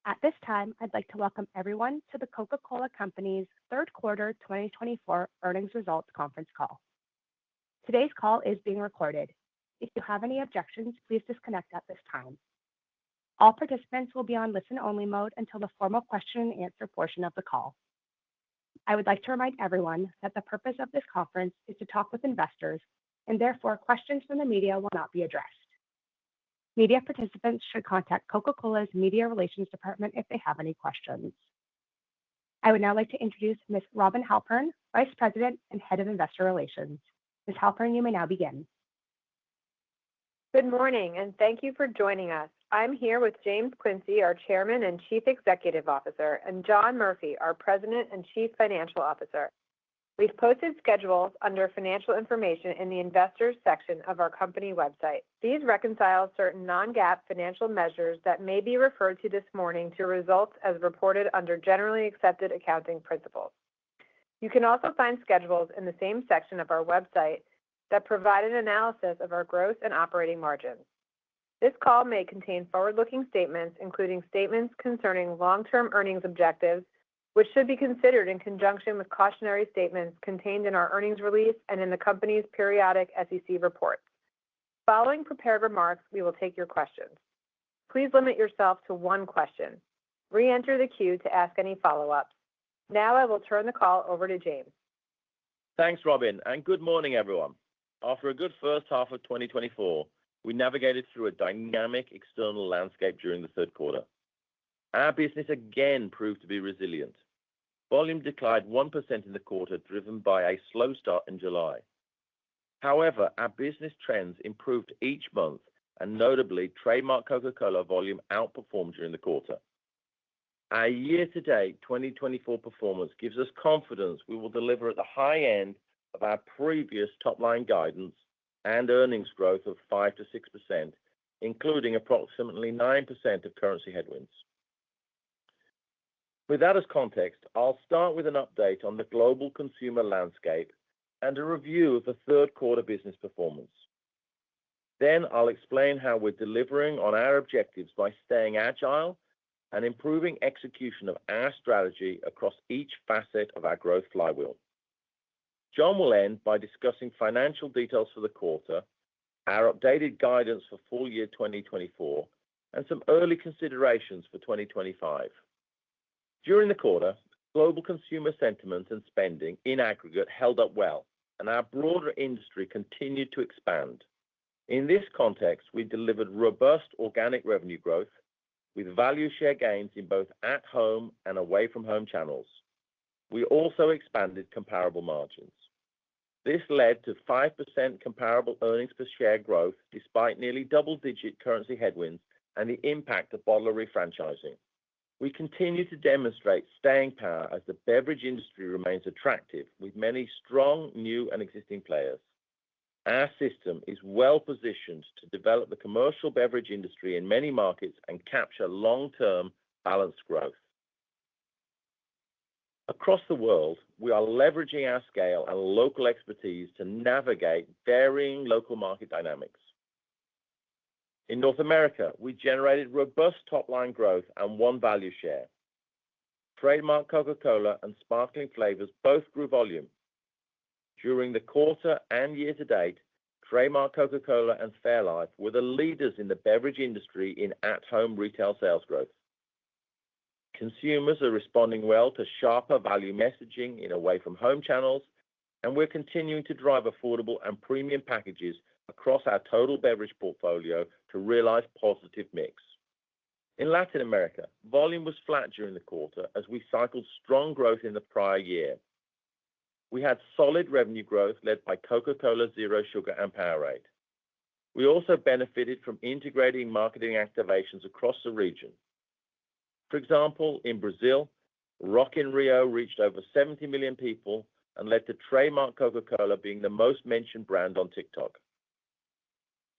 At this time, I'd like to welcome everyone to the Coca-Cola Company's third quarter 2024 earnings results conference call. Today's call is being recorded. If you have any objections, please disconnect at this time. All participants will be on listen-only mode until the formal question-and-answer portion of the call. I would like to remind everyone that the purpose of this conference is to talk with investors, and therefore questions from the media will not be addressed. Media participants should contact Coca-Cola's Media Relations Department if they have any questions. I would now like to introduce Ms. Robin Halpern, Vice President and Head of Investor Relations. Ms. Halpern, you may now begin. Good morning, and thank you for joining us. I'm here with James Quincey, our Chairman and Chief Executive Officer, and John Murphy, our President and Chief Financial Officer. We've posted schedules under Financial Information in the Investors section of our company website. These reconcile certain non-GAAP financial measures that may be referred to this morning to results as reported under Generally Accepted Accounting Principles. You can also find schedules in the same section of our website that provide an analysis of our gross and operating margins. This call may contain forward-looking statements, including statements concerning long-term earnings objectives, which should be considered in conjunction with cautionary statements contained in our earnings release and in the company's periodic SEC reports. Following prepared remarks, we will take your questions. Please limit yourself to one question. Re-enter the queue to ask any follow-ups. Now I will turn the call over to James. Thanks, Robin, and good morning, everyone. After a good first half of 2024, we navigated through a dynamic external landscape during the third quarter. Our business again proved to be resilient. Volume declined 1% in the quarter, driven by a slow start in July. However, our business trends improved each month, and notably, trademark Coca-Cola volume outperformed during the quarter. Our year-to-date 2024 performance gives us confidence we will deliver at the high end of our previous top-line guidance and earnings growth of 5% to 6%, including approximately 9% of currency headwinds. With that as context, I'll start with an update on the global consumer landscape and a review of the third quarter business performance. Then I'll explain how we're delivering on our objectives by staying agile and improving execution of our strategy across each facet of our growth flywheel. John will end by discussing financial details for the quarter, our updated guidance for full year 2024, and some early considerations for 2025. During the quarter, global consumer sentiment and spending in aggregate held up well, and our broader industry continued to expand. In this context, we delivered robust organic revenue growth with value share gains in both at-home and away-from-home channels. We also expanded comparable margins. This led to 5% comparable earnings per share growth despite nearly double-digit currency headwinds and the impact of bottler refranchising. We continue to demonstrate staying power as the beverage industry remains attractive, with many strong new and existing players. Our system is well positioned to develop the commercial beverage industry in many markets and capture long-term balanced growth. Across the world, we are leveraging our scale and local expertise to navigate varying local market dynamics. In North America, we generated robust top-line growth and won value share. Trademark Coca-Cola and sparkling flavors both grew volume. During the quarter and year-to-date, trademark Coca-Cola and Fairlife were the leaders in the beverage industry in at-home retail sales growth. Consumers are responding well to sharper value messaging in away-from-home channels, and we're continuing to drive affordable and premium packages across our total beverage portfolio to realize positive mix. In Latin America, volume was flat during the quarter as we cycled strong growth in the prior year. We had solid revenue growth led by Coca-Cola Zero Sugar and Powerade. We also benefited from integrating marketing activations across the region. For example, in Brazil, Rock in Rio reached over 70 million people and led to trademark Coca-Cola being the most mentioned brand on TikTok.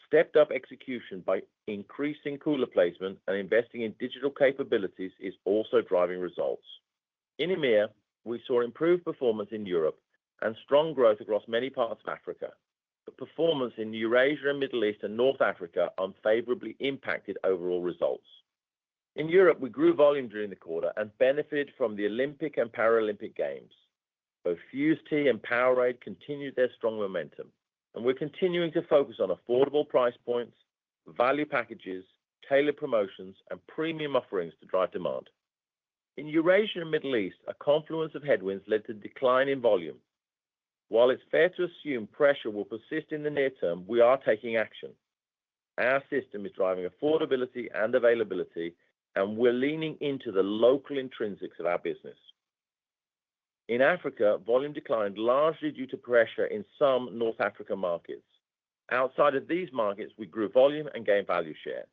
Stepped-up execution by increasing cooler placement and investing in digital capabilities is also driving results. In EMEA, we saw improved performance in Europe and strong growth across many parts of Africa. The performance in Eurasia and Middle East and North Africa unfavorably impacted overall results. In Europe, we grew volume during the quarter and benefited from the Olympic and Paralympic Games. Both Fuze Tea and Powerade continued their strong momentum, and we're continuing to focus on affordable price points, value packages, tailored promotions, and premium offerings to drive demand. In Eurasia and Middle East, a confluence of headwinds led to a decline in volume. While it's fair to assume pressure will persist in the near term, we are taking action. Our system is driving affordability and availability, and we're leaning into the local intrinsics of our business. In Africa, volume declined largely due to pressure in some North African markets. Outside of these markets, we grew volume and gained value share.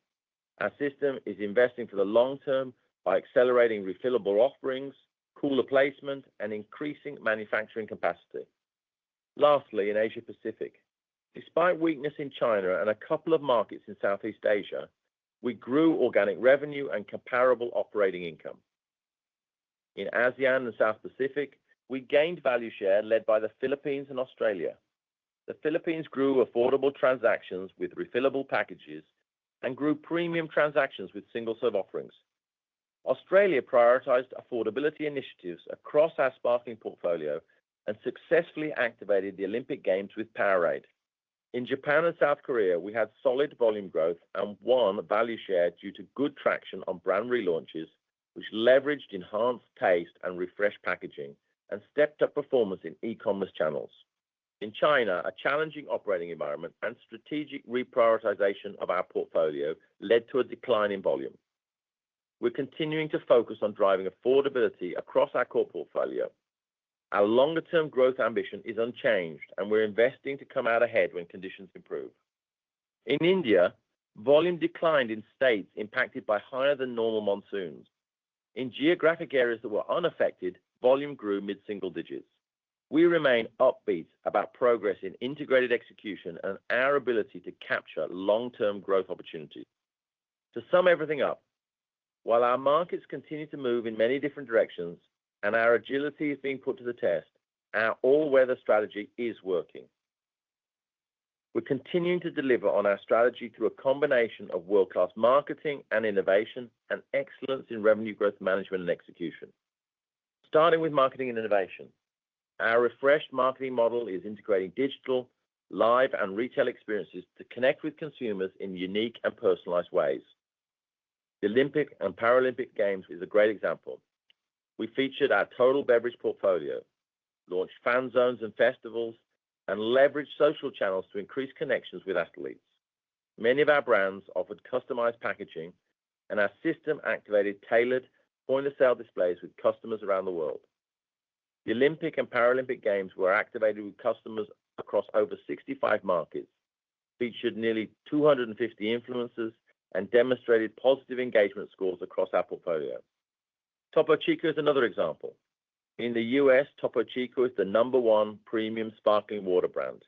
Our system is investing for the long term by accelerating refillable offerings, cooler placement, and increasing manufacturing capacity. Lastly, in Asia Pacific, despite weakness in China and a couple of markets in Southeast Asia, we grew organic revenue and comparable operating income. In ASEAN and South Pacific, we gained value share led by the Philippines and Australia. The Philippines grew affordable transactions with refillable packages and grew premium transactions with single-serve offerings. Australia prioritized affordability initiatives across our sparkling portfolio and successfully activated the Olympic Games with Powerade. In Japan and South Korea, we had solid volume growth and won value share due to good traction on brand relaunches, which leveraged enhanced taste and refreshed packaging and stepped up performance in e-commerce channels. In China, a challenging operating environment and strategic reprioritization of our portfolio led to a decline in volume. We're continuing to focus on driving affordability across our core portfolio. Our longer-term growth ambition is unchanged, and we're investing to come out ahead when conditions improve. In India, volume declined in states impacted by higher than normal monsoons. In geographic areas that were unaffected, volume grew mid-single digits. We remain upbeat about progress in integrated execution and our ability to capture long-term growth opportunities. To sum everything up, while our markets continue to move in many different directions and our agility is being put to the test, our all-weather strategy is working. We're continuing to deliver on our strategy through a combination of world-class marketing and innovation and excellence in revenue growth management and execution. Starting with marketing and innovation, our refreshed marketing model is integrating digital, live, and retail experiences to connect with consumers in unique and personalized ways. The Olympic and Paralympic Games is a great example. We featured our total beverage portfolio, launched fan zones and festivals, and leveraged social channels to increase connections with athletes. Many of our brands offered customized packaging, and our system activated tailored point-of-sale displays with customers around the world. The Olympic and Paralympic Games were activated with customers across over 65 markets, featured nearly 250 influencers, and demonstrated positive engagement scores across our portfolio. Topo Chico is another example. In the US, Topo Chico is the #1 premium sparkling water brand.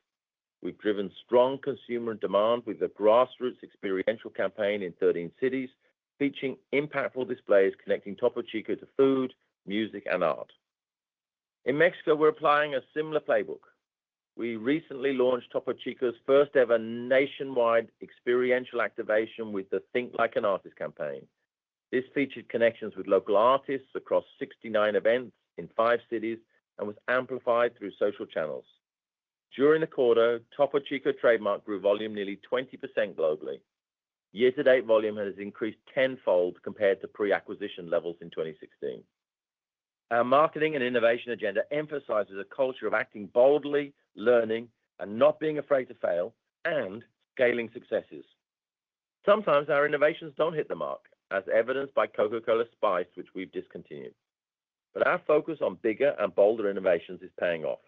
We've driven strong consumer demand with a grassroots experiential campaign in 13 cities, featuring impactful displays connecting Topo Chico to food, music, and art. In Mexico, we're applying a similar playbook. We recently launched Topo Chico's first ever nationwide experiential activation with the Think Like an Artist campaign. This featured connections with local artists across 69 events in 5 cities and was amplified through social channels. During the quarter, Topo Chico trademark grew volume nearly 20% globally. Year-to-date volume has increased tenfold compared to pre-acquisition levels in 2016. Our marketing and innovation agenda emphasizes a culture of acting boldly, learning, and not being afraid to fail, and scaling successes. Sometimes our innovations don't hit the mark, as evidenced by Coca-Cola Spiced, which we've discontinued. But our focus on bigger and bolder innovations is paying off.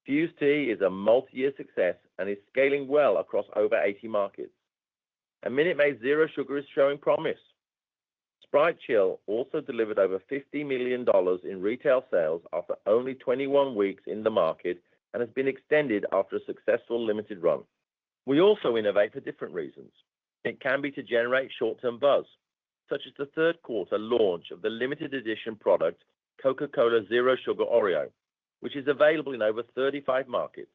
Fuze Tea is a multi-year success and is scaling well across over 80 markets. And Minute Maid Zero Sugar is showing promise. Sprite Chill also delivered over $50 million in retail sales after only 21 weeks in the market and has been extended after a successful limited run. We also innovate for different reasons. It can be to generate short-term buzz, such as the third quarter launch of the limited edition product Coca-Cola Zero Sugar Oreo, which is available in over 35 markets,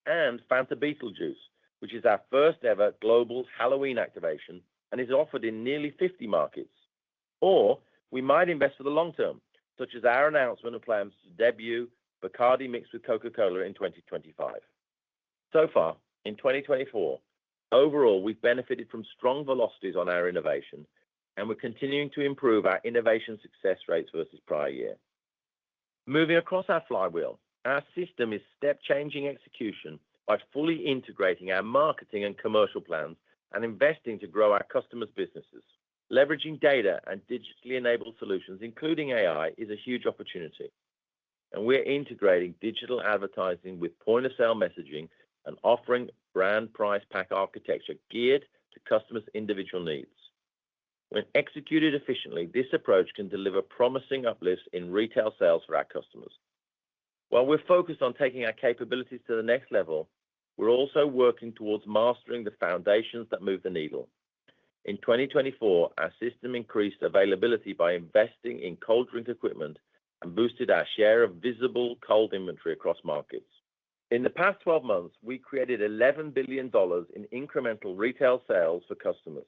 and Fanta Beetlejuice, which is our first ever global Halloween activation and is offered in nearly 50 markets. Or we might invest for the long term, such as our announcement of plans to debut Bacardi mixed with Coca-Cola in 2025. So far, in 2024, overall, we've benefited from strong velocities on our innovation, and we're continuing to improve our innovation success rates versus prior year. Moving across our flywheel, our system is step-changing execution by fully integrating our marketing and commercial plans and investing to grow our customers' businesses. Leveraging data and digitally enabled solutions, including AI, is a huge opportunity. And we're integrating digital advertising with point-of-sale messaging and offering brand price pack architecture geared to customers' individual needs. When executed efficiently, this approach can deliver promising uplifts in retail sales for our customers. While we're focused on taking our capabilities to the next level, we're also working towards mastering the foundations that move the needle. In 2024, our system increased availability by investing in cold drink equipment and boosted our share of visible cold inventory across markets. In the past 12 months, we created $11 billion in incremental retail sales for customers,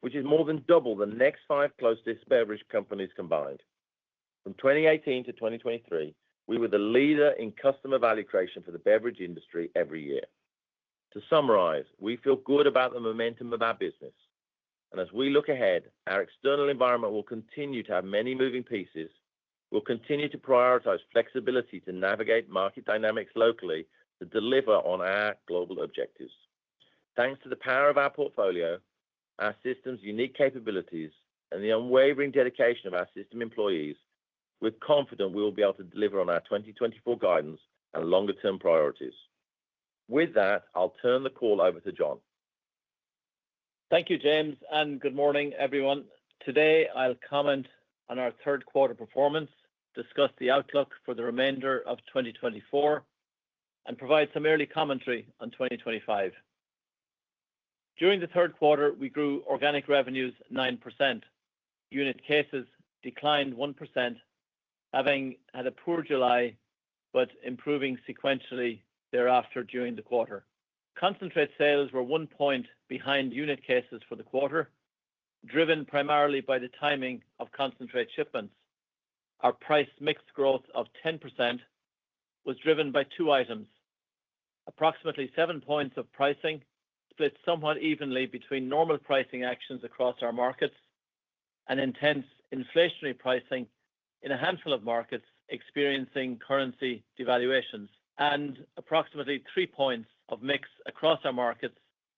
which is more than double the next 5 closest beverage companies combined. From 2018 to 2023, we were the leader in customer value creation for the beverage industry every year. To summarize, we feel good about the momentum of our business. And as we look ahead, our external environment will continue to have many moving pieces. We'll continue to prioritize flexibility to navigate market dynamics locally to deliver on our global objectives. Thanks to the power of our portfolio, our system's unique capabilities, and the unwavering dedication of our system employees, we're confident we will be able to deliver on our 2024 guidance and longer-term priorities. With that, I'll turn the call over to John. Thank you, James, and good morning, everyone. Today, I'll comment on our third quarter performance, discuss the outlook for the remainder of 2024, and provide some early commentary on 2025. During the third quarter, we grew organic revenues 9%. Unit cases declined 1%, having had a poor July, but improving sequentially thereafter during the quarter. Concentrate sales were 1 point behind unit cases for the quarter, driven primarily by the timing of concentrate shipments. Our price mix growth of 10% was driven by 2 items. Approximately 7 points of pricing split somewhat evenly between normal pricing actions across our markets and intense inflationary pricing in a handful of markets experiencing currency devaluations, and approximately 3 points of mix across our markets,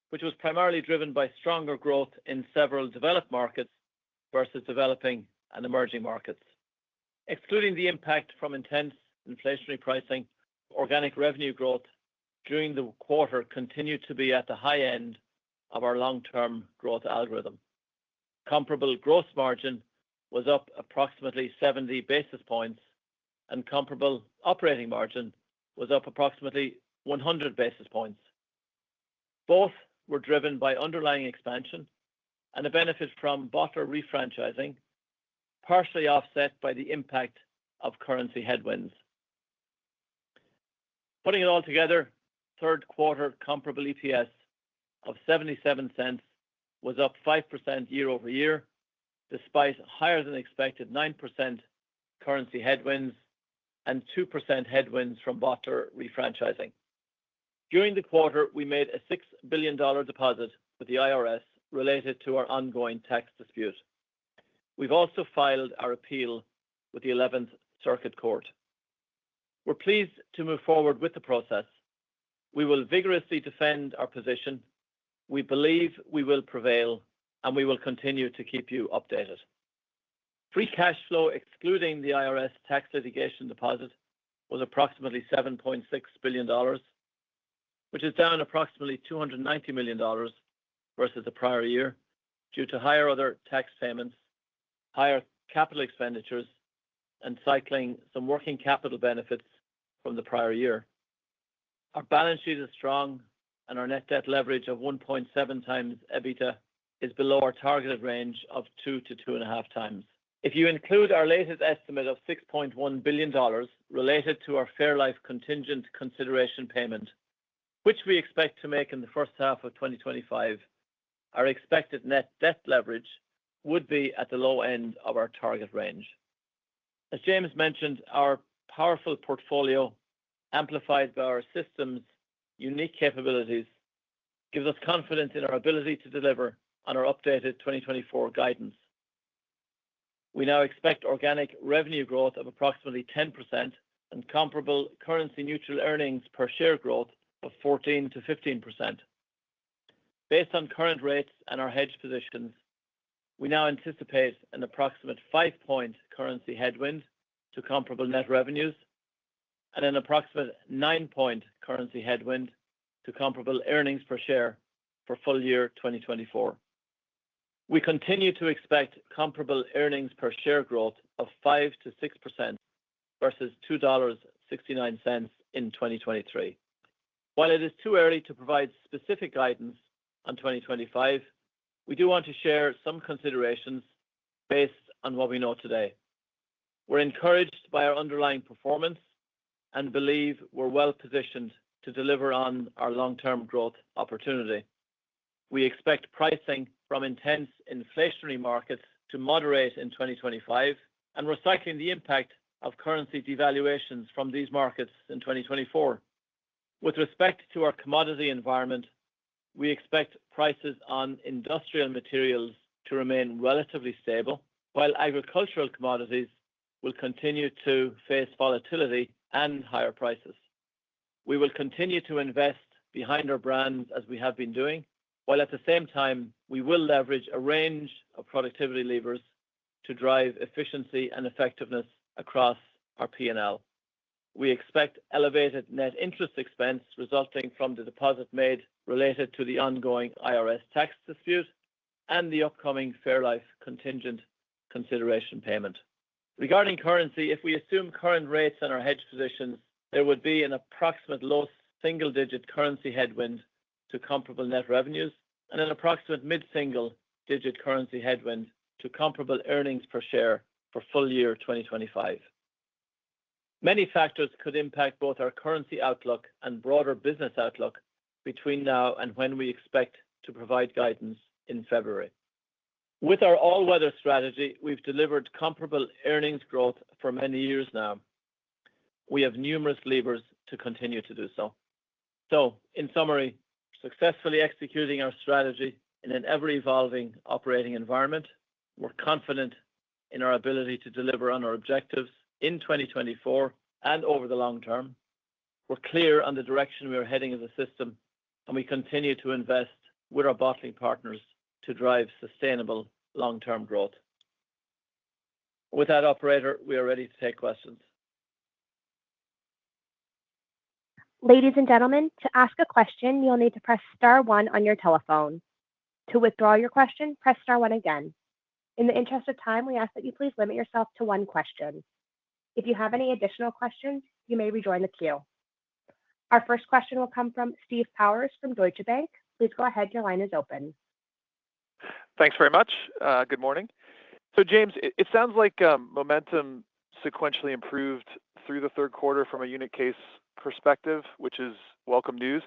which was primarily driven by stronger growth in several developed markets versus developing and emerging markets. Excluding the impact from intense inflationary pricing, organic revenue growth during the quarter continued to be at the high end of our long-term growth algorithm. Comparable gross margin was up approximately 70 basis points, and comparable operating margin was up approximately 100 basis points. Both were driven by underlying expansion and a benefit from bottler refranchising, partially offset by the impact of currency headwinds. Putting it all together, third quarter comparable EPS of 77 cents was up 5% year over year, despite higher than expected 9% currency headwinds and 2% headwinds from bottler refranchising. During the quarter, we made a $6 billion deposit with the IRS related to our ongoing tax dispute. We've also filed our appeal with the 11th Circuit Court. We're pleased to move forward with the process. We will vigorously defend our position. We believe we will prevail, and we will continue to keep you updated. Free cash flow, excluding the IRS tax litigation deposit, was approximately $7.6 billion, which is down approximately $290 million versus the prior year due to higher other tax payments, higher capital expenditures, and cycling some working capital benefits from the prior year. Our balance sheet is strong, and our net debt leverage of 1.7 times EBITDA is below our targeted range of 2 to 2.5 times. If you include our latest estimate of $6.1 billion related to our Fairlife contingent consideration payment, which we expect to make in the first half of 2025, our expected net debt leverage would be at the low end of our target range. As James mentioned, our powerful portfolio, amplified by our system's unique capabilities, gives us confidence in our ability to deliver on our updated 2024 guidance. We now expect organic revenue growth of approximately 10% and comparable currency-neutral earnings per share growth of 14 to 15%. Based on current rates and our hedge positions, we now anticipate an approximate 5-point currency headwind to comparable net revenues and an approximate 9-point currency headwind to comparable earnings per share for full year 2024. We continue to expect comparable earnings per share growth of 5 to 6% versus $2.69 in 2023. While it is too early to provide specific guidance on 2025, we do want to share some considerations based on what we know today. We're encouraged by our underlying performance and believe we're well positioned to deliver on our long-term growth opportunity. We expect pricing from intense inflationary markets to moderate in 2025 and we're cycling the impact of currency devaluations from these markets in 2024. With respect to our commodity environment, we expect prices on industrial materials to remain relatively stable, while agricultural commodities will continue to face volatility and higher prices. We will continue to invest behind our brands as we have been doing, while at the same time, we will leverage a range of productivity levers to drive efficiency and effectiveness across our P&L. We expect elevated net interest expense resulting from the deposit made related to the ongoing IRS tax dispute and the upcoming Fairlife contingent consideration payment. Regarding currency, if we assume current rates and our hedge positions, there would be an approximate low single-digit currency headwind to comparable net revenues and an approximate mid-single-digit currency headwind to comparable earnings per share for full year 2025. Many factors could impact both our currency outlook and broader business outlook between now and when we expect to provide guidance in February. With our all-weather strategy, we've delivered comparable earnings growth for many years now. We have numerous levers to continue to do so. So, in summary, successfully executing our strategy in an ever-evolving operating environment, we're confident in our ability to deliver on our objectives in 2024 and over the long term. We're clear on the direction we are heading as a system, and we continue to invest with our bottling partners to drive sustainable long-term growth. With that, operator, we are ready to take questions. Ladies and gentlemen, to ask a question, you'll need to press star one on your telephone. To withdraw your question, press star one again. In the interest of time, we ask that you please limit yourself to one question. If you have any additional questions, you may rejoin the queue. Our first question will come from Steve Powers from Deutsche Bank. Please go ahead. Your line is open. Thanks very much. Good morning. So, James, it sounds like momentum sequentially improved through the third quarter from a unit case perspective, which is welcome news.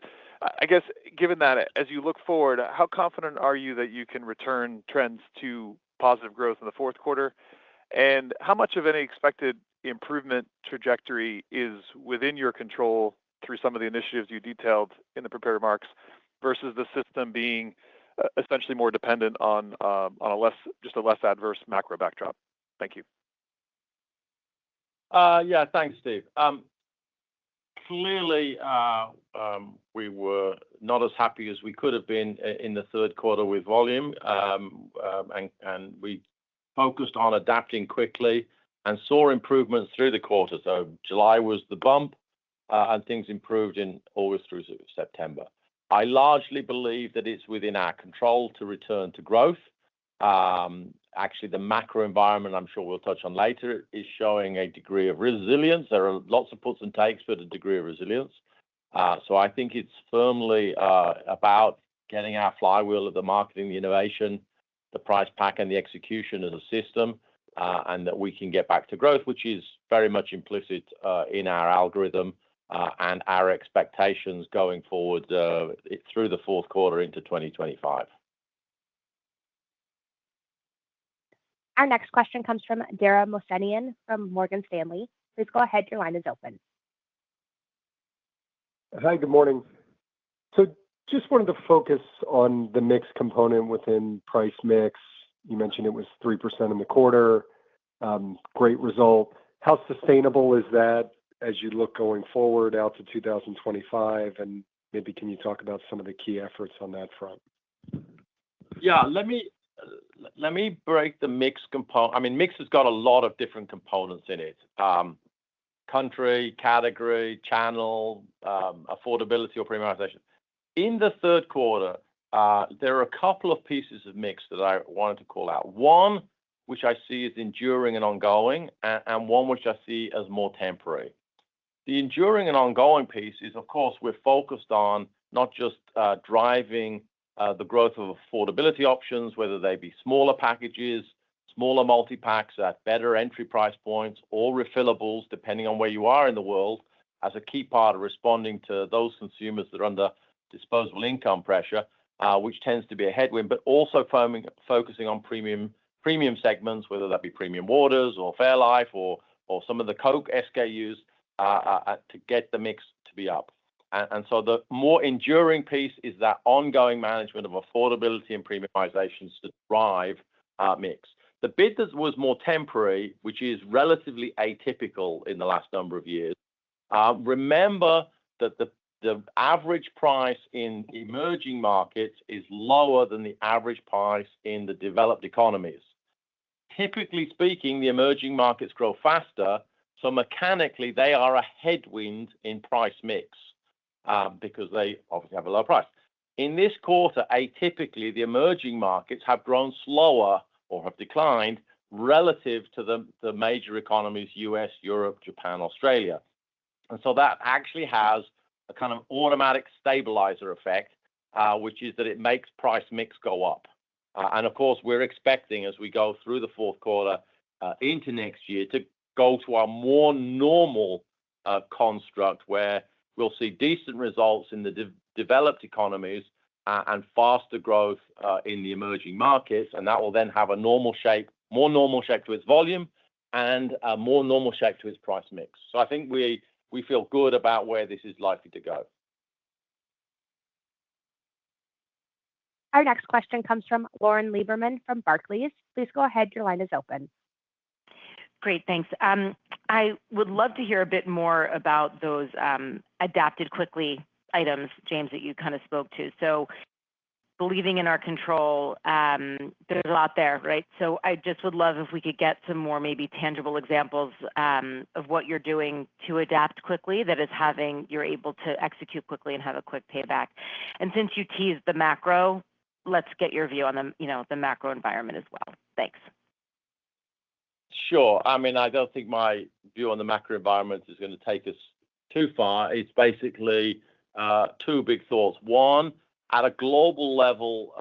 I guess, given that, as you look forward, how confident are you that you can return trends to positive growth in the fourth quarter? And how much of any expected improvement trajectory is within your control through some of the initiatives you detailed in the prepared remarks versus the system being essentially more dependent on a less adverse macro backdrop? Thank you. Yeah, thanks, Steve. Clearly, we were not as happy as we could have been in the third quarter with volume, and we focused on adapting quickly and saw improvements through the quarter. So July was the bump, and things improved in August through September. I largely believe that it's within our control to return to growth. Actually, the macro environment, I'm sure we'll touch on later, is showing a degree of resilience. There are lots of puts and takes, but a degree of resilience. So I think it's firmly about getting our flywheel of the marketing, the innovation, the price pack, and the execution as a system, and that we can get back to growth, which is very much implicit in our algorithm and our expectations going forward through the fourth quarter into 2025. Our next question comes from Dara Mohsenian from Morgan Stanley. Please go ahead. Your line is open. Hi, good morning. So just wanted to focus on the mix component within price mix. You mentioned it was 3% in the quarter. Great result. How sustainable is that as you look going forward out to 2025? And maybe can you talk about some of the key efforts on that front? Yeah, let me break the mix component. I mean, mix has got a lot of different components in it. Country, category, channel, affordability or premiumization. In the third quarter, there are a couple of pieces of mix that I wanted to call out. One, which I see as enduring and ongoing, and one which I see as more temporary. The enduring and ongoing piece is, of course, we're focused on not just driving the growth of affordability options, whether they be smaller packages, smaller multi-packs at better entry price points, or refillables, depending on where you are in the world, as a key part of responding to those consumers that are under disposable income pressure, which tends to be a headwind, but also focusing on premium segments, whether that be premium waters or Fairlife or some of the Coke SKUs, to get the mix to be up. And so the more enduring piece is that ongoing management of affordability and premiumizations to drive mix. The bit that was more temporary, which is relatively atypical in the last number of years, remember that the average price in emerging markets is lower than the average price in the developed economies. Typically speaking, the emerging markets grow faster, so mechanically they are a headwind in price mix because they obviously have a lower price. In this quarter, atypically, the emerging markets have grown slower or have declined relative to the major economies, US, Europe, Japan, Australia. And so that actually has a kind of automatic stabilizer effect, which is that it makes price mix go up. And of course, we're expecting as we go through the fourth quarter into next year to go to a more normal construct where we'll see decent results in the developed economies and faster growth in the emerging markets. And that will then have a normal shape, more normal shape to its volume and a more normal shape to its price mix. So I think we feel good about where this is likely to go. Our next question comes from Lauren Lieberman from Barclays. Please go ahead. Your line is open. Great, thanks. I would love to hear a bit more about those adapted quickly items, James, that you kind of spoke to. So believing in our control, there's a lot there, right? So I just would love if we could get some more maybe tangible examples of what you're doing to adapt quickly that is you're able to execute quickly and have a quick payback. And since you teased the macro, let's get your view on the macro environment as well. Thanks. Sure. I mean, I don't think my view on the macro environment is going to take us too far. It's basically two big thoughts. One, at a global level,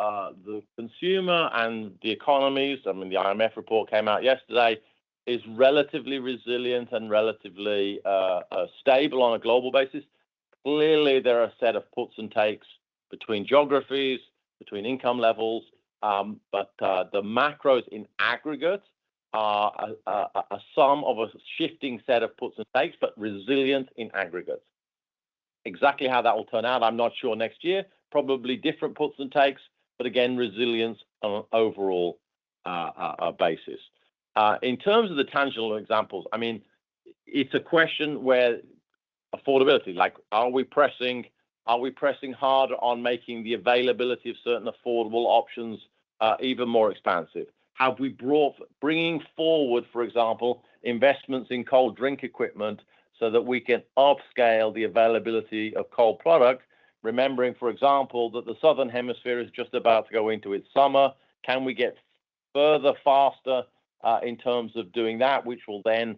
the consumer and the economies, I mean, the IMF report came out yesterday, is relatively resilient and relatively stable on a global basis. Clearly, there are a set of puts and takes between geographies, between income levels, but the macros in aggregate are a sum of a shifting set of puts and takes, but resilient in aggregate. Exactly how that will turn out, I'm not sure next year. Probably different puts and takes, but again, resilience on an overall basis. In terms of the tangible examples, I mean, it's a question where affordability, like, are we pressing hard on making the availability of certain affordable options even more expansive? Have we bringing forward, for example, investments in cold drink equipment so that we can upscale the availability of cold product, remembering, for example, that the Southern Hemisphere is just about to go into its summer. Can we get further faster in terms of doing that, which will then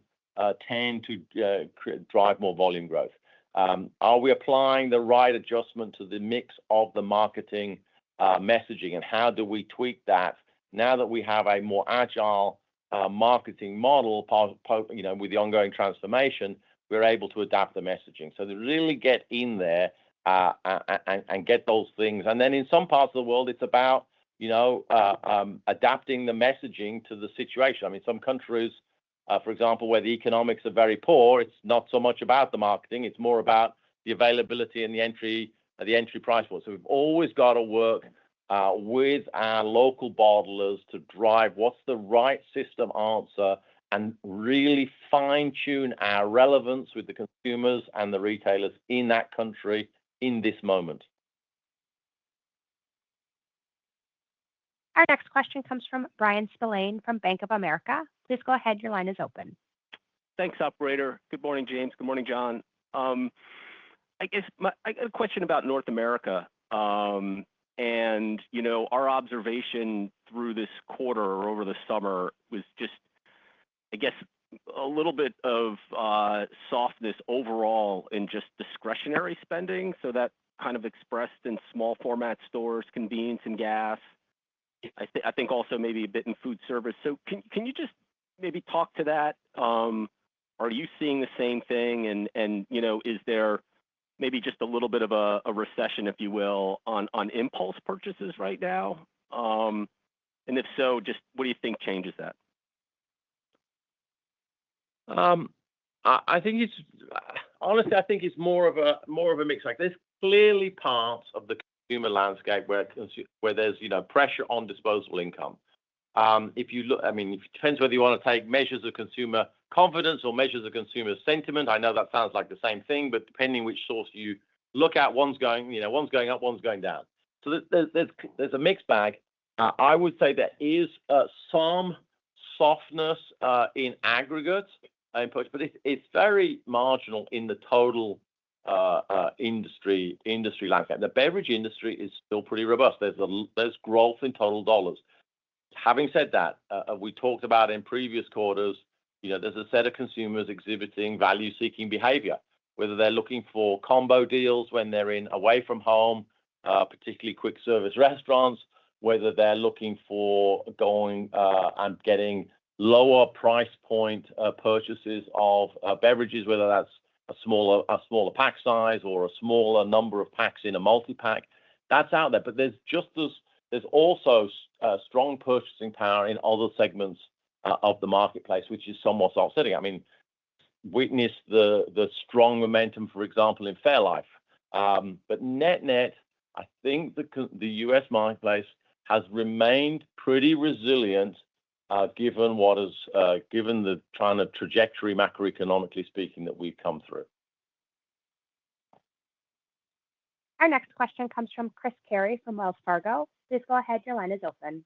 tend to drive more volume growth? Are we applying the right adjustment to the mix of the marketing messaging, and how do we tweak that now that we have a more agile marketing model, with the ongoing transformation, we're able to adapt the messaging. So to really get in there and get those things. And then in some parts of the world, it's about adapting the messaging to the situation. I mean, some countries, for example, where the economics are very poor, it's not so much about the marketing. It's more about the availability and the entry price point. So we've always got to work with our local bottlers to drive what's the right system answer and really fine-tune our relevance with the consumers and the retailers in that country in this moment. Our next question comes from Brian Spillane from Bank of America. Please go ahead. Your line is open. Thanks, operator. Good morning, James. Good morning, John. I guess I got a question about North America. And, our observation through this quarter or over the summer was just, I guess, a little bit of softness overall in just discretionary spending. So that kind of expressed in small format stores, convenience and gas. I think also maybe a bit in food service. So can you just maybe talk to that? Are you seeing the same thing? And is there maybe just a little bit of a recession, if you will, on impulse purchases right now? And if so, just what do you think changes that? I think it's more of a mix. Like there's clearly parts of the consumer landscape where there's pressure on disposable income. If you look, I mean, it depends whether you want to take measures of consumer confidence or measures of consumer sentiment. I know that sounds like the same thing, but depending which source you look at, one's going up, one's going down. So there's a mixed bag. I would say there is some softness in aggregate inputs, but it's very marginal in the total industry landscape. The beverage industry is still pretty robust. There's growth in total dollars. Having said that, we talked about in previous quarters, there's a set of consumers exhibiting value-seeking behavior, whether they're looking for combo deals when they're in away from home, particularly quick service restaurants, whether they're looking for going and getting lower price point purchases of beverages, whether that's a smaller pack size or a smaller number of packs in a multi-pack. That's out there. But there's also strong purchasing power in other segments of the marketplace, which is somewhat offsetting. I mean, witness the strong momentum, for example, in Fairlife. But net, I think the U.S. marketplace has remained pretty resilient given the kind of trajectory, macroeconomically speaking, that we've come through. Our next question comes from Chris Carey from Wells Fargo. Please go ahead. Your line is open.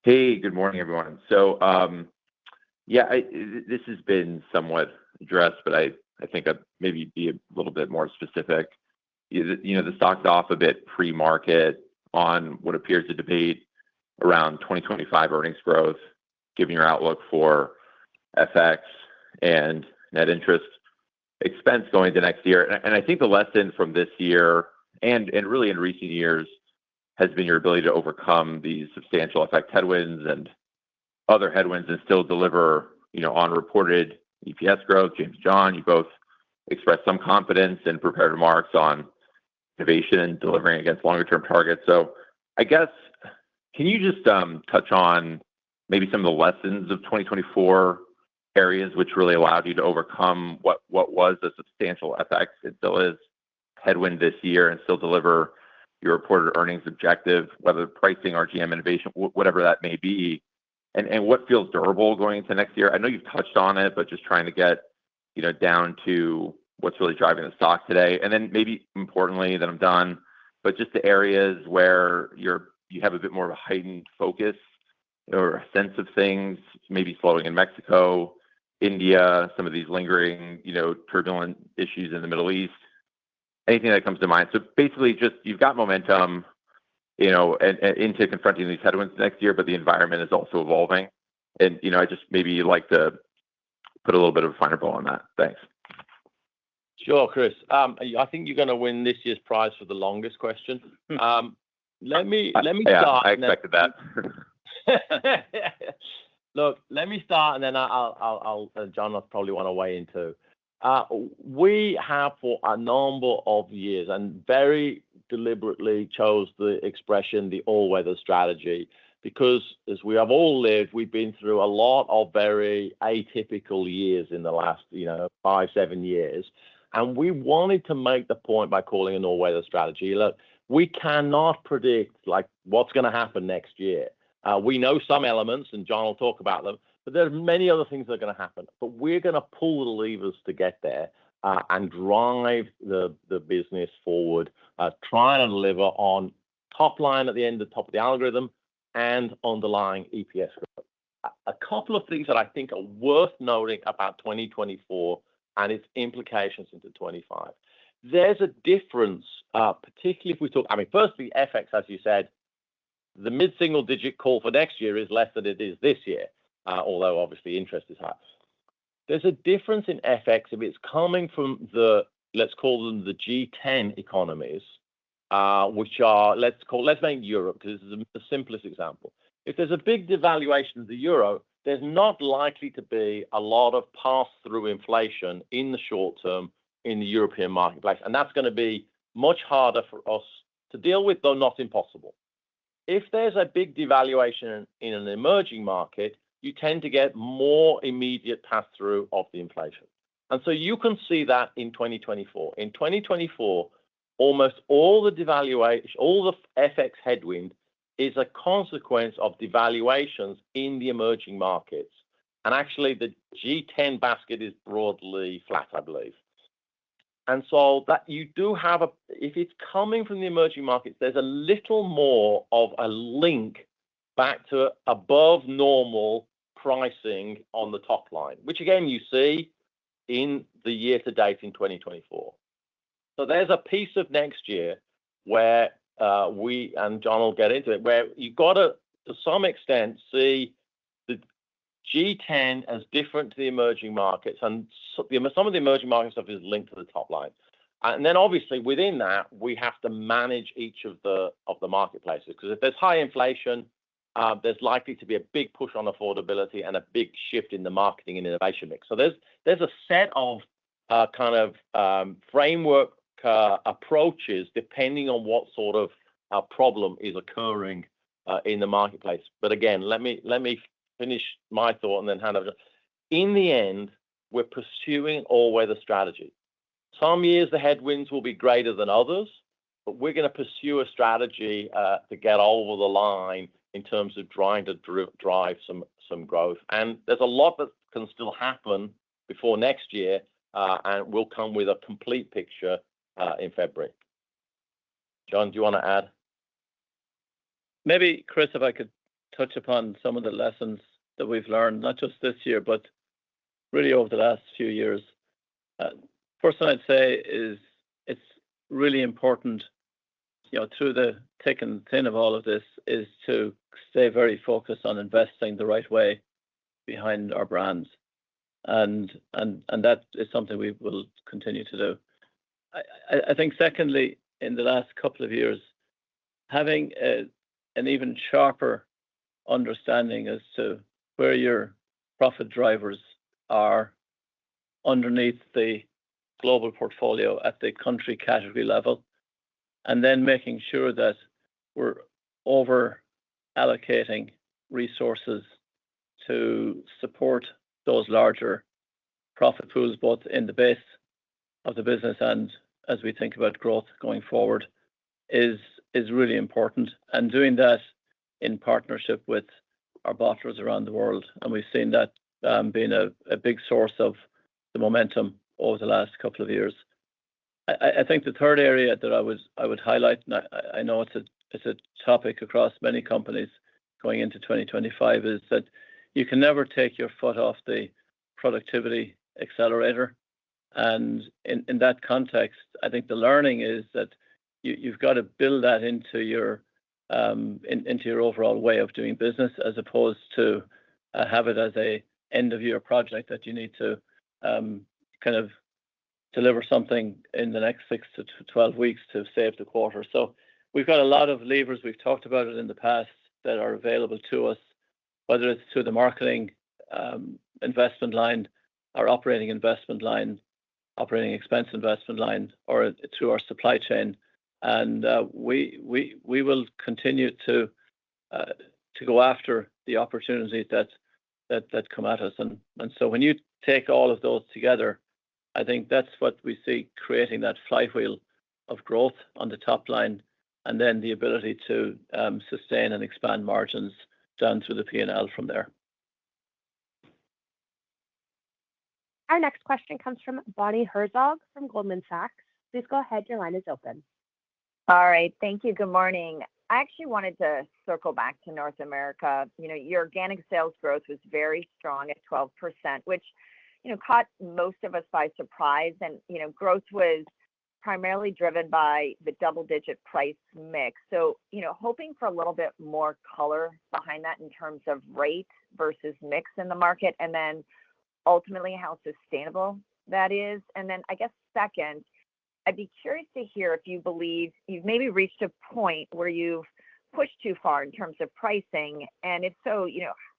Hey, good morning, everyone. So, this has been somewhat addressed, but I think I'd maybe be a little bit more specific. The stock's off a bit pre-market on what appears to debate around 2025 earnings growth, given your outlook for FX and net interest expense going to next year. And I think the lesson from this year and really in recent years has been your ability to overcome these substantial effect headwinds and other headwinds and still deliver, on reported EPS growth. James, John, you both expressed some confidence and prepared remarks on innovation and delivering against longer-term targets. So I guess, can you just touch on maybe some of the lessons of 2024 areas which really allowed you to overcome what was a substantial FX, it still is, headwind this year and still deliver your reported earnings objective, whether pricing, RGM, innovation, whatever that may be, and what feels durable going into next year? I know you've touched on it, but just trying to get down to what's really driving the stock today. And then maybe importantly, then I'm done, but just the areas where you have a bit more of a heightened focus or a sense of things, maybe slowing in Mexico, India, some of these lingering, turbulent issues in the Middle East, anything that comes to mind. So basically just you've got momentum, and into confronting these headwinds next year, but the environment is also evolving. And, I just maybe like to put a little bit of a finer bow on that. Thanks. Sure, Chris. I think you're going to win this year's prize for the longest question. Let me start. I expected that. Look, let me start, and then John will probably want to weigh in too. We have for a number of years and very deliberately chose the expression, the all-weather strategy, because as we have all lived, we've been through a lot of very atypical years in the last, 5, 7 years. And we wanted to make the point by calling an all-weather strategy. Look, we cannot predict what's going to happen next year. We know some elements, and John will talk about them, but there's many other things that are going to happen. But we're going to pull the levers to get there and drive the business forward, trying to deliver on top line at the end, the top of the algorithm, and underlying EPS growth. A couple of things that I think are worth noting about 2024 and its implications into 25. There's a difference, particularly if we talk, firstly, FX, as you said, the mid-single digit call for next year is less than it is this year, although obviously interest is high. There's a difference in FX if it's coming from let's call them the G10 economies, which are, let's make Europe, because this is the simplest example. If there's a big devaluation of the euro, there's not likely to be a lot of pass-through inflation in the short term in the European marketplace. And that's going to be much harder for us to deal with, though not impossible. If there's a big devaluation in an emerging market, you tend to get more immediate pass-through of the inflation. And so you can see that in 2024. In 2024, almost all the devaluation, all the FX headwind is a consequence of devaluations in the emerging markets. And actually, the G10 basket is broadly flat, I believe. And so that you do have if it's coming from the emerging markets, there's a little more of a link back to above normal pricing on the top line, which again, you see in the year to date in 2024. So there's a piece of next year where we, and John will get into it, where you've got to some extent, see the G10 as different to the emerging markets, and some of the emerging market stuff is linked to the top line. And then obviously within that, we have to manage each of the marketplaces, because if there's high inflation, there's likely to be a big push on affordability and a big shift in the marketing and innovation mix. So there's a set of framework approaches depending on what sort of problem is occurring in the marketplace. But again, let me finish my thought and then hand over. In the end, we're pursuing all-weather strategy. Some years the headwinds will be greater than others, but we're going to pursue a strategy to get over the line in terms of trying to drive some growth. And there's a lot that can still happen before next year, and we'll come with a complete picture in February. John, do you want to add? Maybe, Chris, if I could touch upon some of the lessons that we've learned, not just this year, but really over the last few years. First thing I'd say is it's really important, through the thick and thin of all of this, is to stay very focused on investing the right way behind our brands. And that is something we will continue to do. I think secondly, in the last couple of years, having an even sharper understanding as to where your profit drivers are underneath the global portfolio at the country category level, and then making sure that we're over allocating resources to support those larger profit pools, both in the base of the business and as we think about growth going forward, is really important. And doing that in partnership with our bottlers around the world. And we've seen that being a big source of the momentum over the last couple of years. I think the third area that I would highlight, and I know it's a topic across many companies going into 2025, is that you can never take your foot off the productivity accelerator. And in that context, I think the learning is that you've got to build that into your overall way of doing business, as opposed to have it as a end of year project that you need to kind of deliver something in the next 6 to 12 weeks to save the quarter. So we've got a lot of levers. We've talked about it in the past that are available to us, whether it's through the marketing investment line, our operating investment line, operating expense investment line, or through our supply chain. and we will continue to go after the opportunities that come at us. And so when you take all of those together, I think that's what we see creating that flywheel of growth on the top line, and then the ability to sustain and expand margins down through the P&L from there. Our next question comes from Bonnie Herzog from Goldman Sachs. Please go ahead. Your line is open. All right. Thank you. Good morning. I actually wanted to circle back to North America. Your organic sales growth was very strong at 12%, which, caught most of us by surprise. And, growth was primarily driven by the double-digit price mix. So, hoping for a little bit more color behind that in terms of rate versus mix in the market, and then ultimately how sustainable that is. And then I guess second, I'd be curious to hear if you believe you've maybe reached a point where you've pushed too far in terms of pricing. And if so,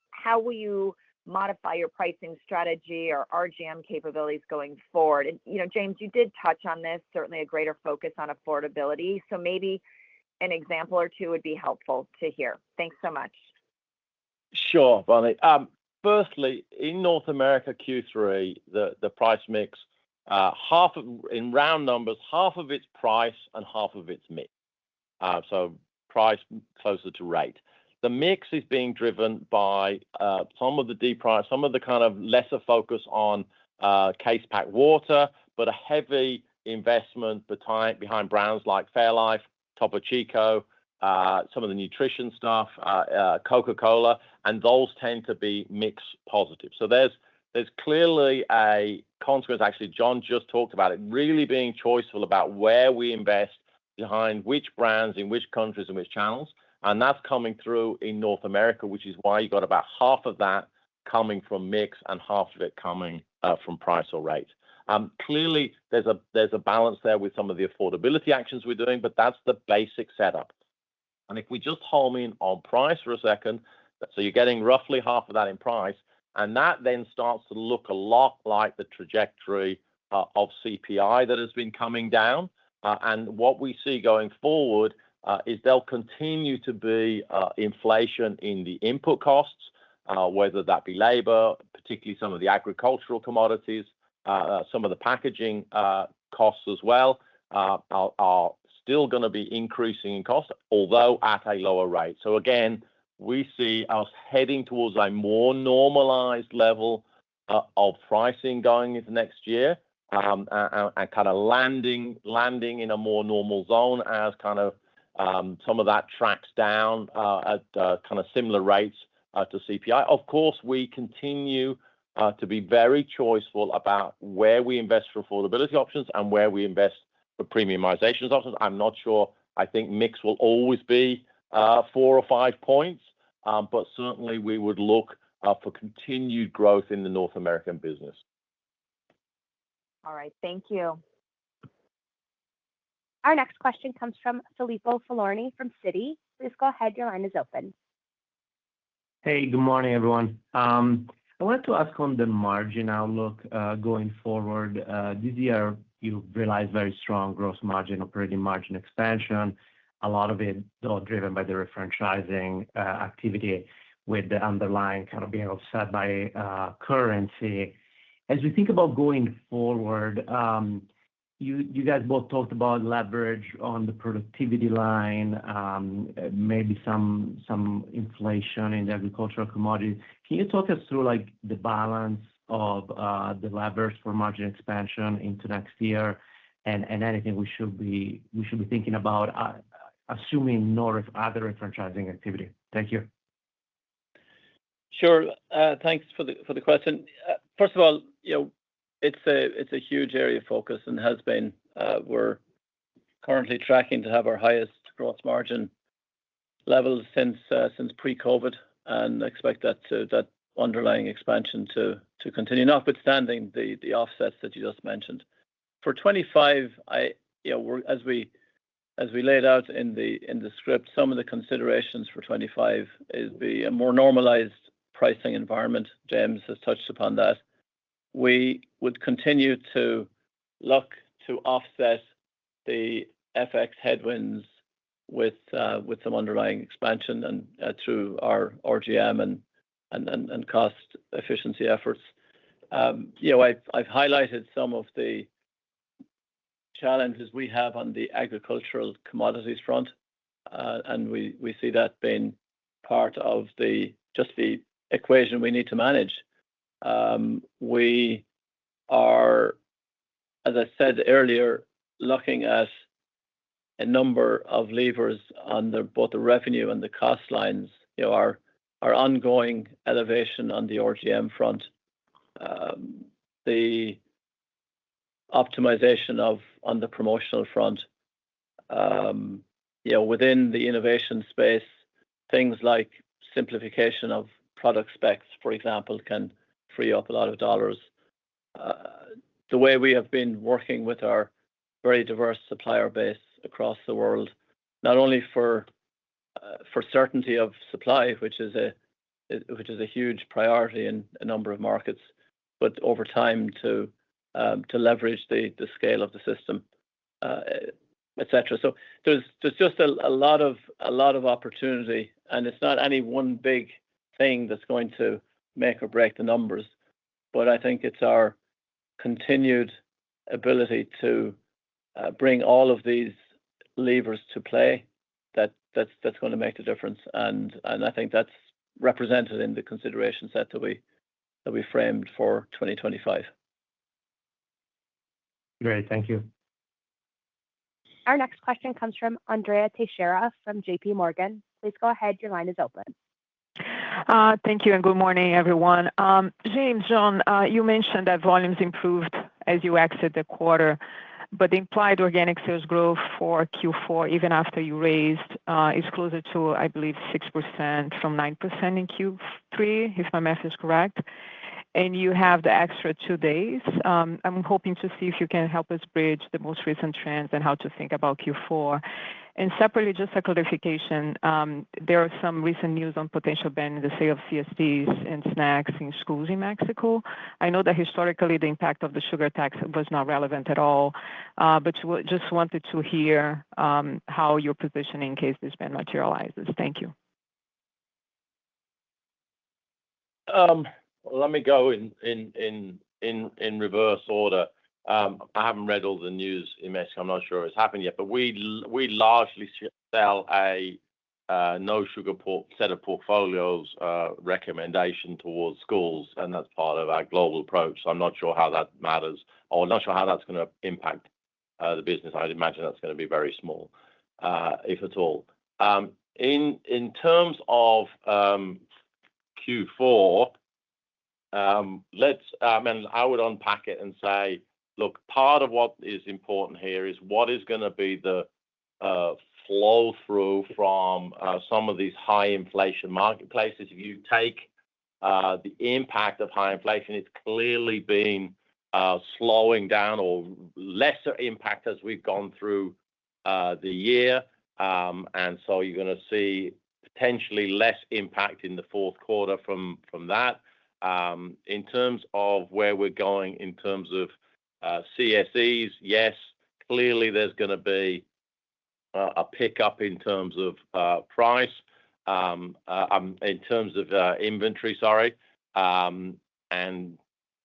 how will you modify your pricing strategy or RGM capabilities going forward? And, James, you did touch on this, certainly a greater focus on affordability. So maybe an example or two would be helpful to hear. Thanks so much. Sure, Bonnie. Firstly, in North America Q3, the price mix, in round numbers, half of it's price and half of it's mix. So price closer to rate. The mix is being driven by some of the deep price, some of the kind of lesser focus on case pack water, but a heavy investment behind brands like Fairlife, Topo Chico, some of the nutrition stuff, Coca-Cola, and those tend to be mix positive. So there's clearly a consequence. Actually, John just talked about it, really being choiceful about where we invest behind which brands in which countries and which channels. And that's coming through in North America, which is why you got about half of that coming from mix and half of it coming from price or rate. Clearly, there's a balance there with some of the affordability actions we're doing, but that's the basic setup. And if we just home in on price for a second, so you're getting roughly half of that in price, and that then starts to look a lot like the trajectory of CPI that has been coming down. And what we see going forward is there'll continue to be inflation in the input costs, whether that be labor, particularly some of the agricultural commodities, some of the packaging costs as well, are still going to be increasing in cost, although at a lower rate. So again, we see us heading towards a more normalized level of pricing going into next year, and kind of landing in a more normal zone as kind of some of that tracks down at kind of similar rates to CPI. Of course, we continue to be very choiceful about where we invest for affordability options and where we invest for premiumization options. I'm not sure. I think mix will always be 4 or 5 points, but certainly we would look for continued growth in the North American business. All right. Thank you. Our next question comes from Filippo Falorni from Citi. Please go ahead. Your line is open. Hey, good morning, everyone. I wanted to ask on the margin outlook going forward. This year, you realized very strong gross margin, operating margin expansion, a lot of it though driven by the refranchising activity, with the underlying kind of being offset by currency. As we think about going forward, you guys both talked about leverage on the productivity line, maybe some inflation in the agricultural commodities. Can you talk us through like the balance of the levers for margin expansion into next year, and anything we should be thinking about, assuming no other refranchising activity? Thank you. Sure. Thanks for the question. First of all, it's a huge area of focus and has been. We're currently tracking to have our highest gross margin levels since pre-COVID, and expect that underlying expansion to continue, notwithstanding the offsets that you just mentioned. For 25, we're, as we laid out in the script, some of the considerations for 25 is be a more normalized pricing environment. James has touched upon that. We would continue to look to offset the FX headwinds with some underlying expansion and through our RGM and cost efficiency efforts. I've highlighted some of the challenges we have on the agricultural commodities front, and we see that being part of just the equation we need to manage. We are, as I said earlier, looking at a number of levers on both the revenue and the cost lines. Our ongoing elevation on the RGM front, the optimization on the promotional front, within the innovation space, things like simplification of product specs, for example, can free up a lot of dollars. The way we have been working with our very diverse supplier base across the world, not only for certainty of supply, which is a huge priority in a number of markets, but over time to leverage the scale of the system, etc. So there's just a lot of opportunity, and it's not any one big thing that's going to make or break the numbers, but I think it's our continued ability to bring all of these levers to play that's going to make the difference, and I think that's represented in the consideration set that we framed for 2025. Great, thank you. Our next question comes from Andrea Teixeira from JP Morgan. Please go ahead. Your line is open. Thank you and good morning, everyone. James, John, you mentioned that volumes improved as you exit the quarter, but the implied organic sales growth for Q4, even after you raised, is closer to, I believe, 6% from 9% in Q3, if my math is correct. And you have the extra 2 days. I'm hoping to see if you can help us bridge the most recent trends and how to think about Q4. And separately, just a clarification, there are some recent news on potential ban in the sale of CSDs and snacks in schools in Mexico. I know that historically the impact of the sugar tax was not relevant at all, but just wanted to hear how you're positioning in case this ban materializes. Thank you. Let me go in reverse order. I haven't read all the news in Mexico. I'm not sure it's happened yet, but we largely sell a no sugar set of portfolios recommendation towards schools, and that's part of our global approach. So I'm not sure how that matters, or not sure how that's going to impact the business. I'd imagine that's going to be very small, if at all. In terms of Q4, I would unpack it and say, look, part of what is important here is what is going to be the flow through from some of these high inflation marketplaces. If you take the impact of high inflation, it's clearly been slowing down or lesser impact as we've gone through the year. And so you're going to see potentially less impact in the fourth quarter from that. In terms of where we're going in terms of CSEs, yes, clearly there's going to be a pickup in terms of price, in terms of inventory, sorry. And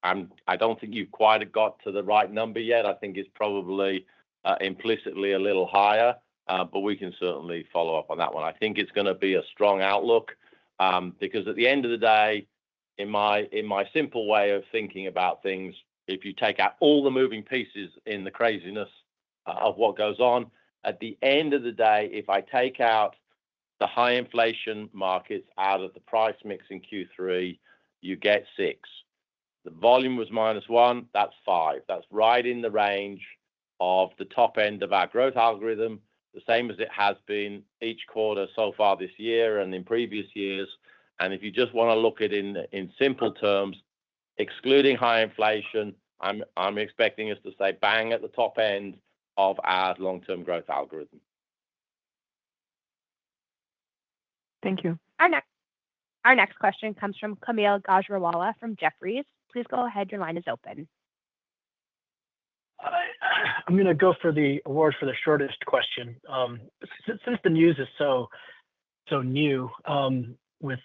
I don't think you've quite got to the right number yet. I think it's probably implicitly a little higher, but we can certainly follow up on that one. I think it's going to be a strong outlook because at the end of the day, in my simple way of thinking about things, if you take out all the moving pieces in the craziness of what goes on, at the end of the day, if I take out the high inflation markets out of the price mix in Q3, you get 6. The volume was -1, that's 5. That's right in the range of the top end of our growth algorithm, the same as it has been each quarter so far this year and in previous years. And if you just want to look at it in simple terms, excluding high inflation, I'm expecting us to say bang at the top end of our long-term growth algorithm. Thank you. Our next question comes from Kaumil Gajrawala from Jefferies. Please go ahead. Your line is open. I'm going to go for the award for the shortest question. Since the news is so new with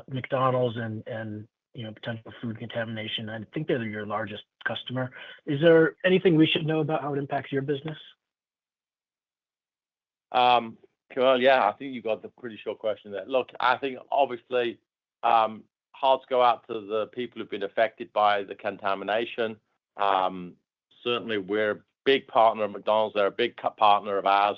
McDonald's and potential food contamination, I think they're your largest customer. Is there anything we should know about how it impacts your business? Well, yeah, I think you got the pretty short question there. Look, I think obviously hearts go out to the people who've been affected by the contamination. Certainly, we're a big partner of McDonald's. They're a big partner of ours.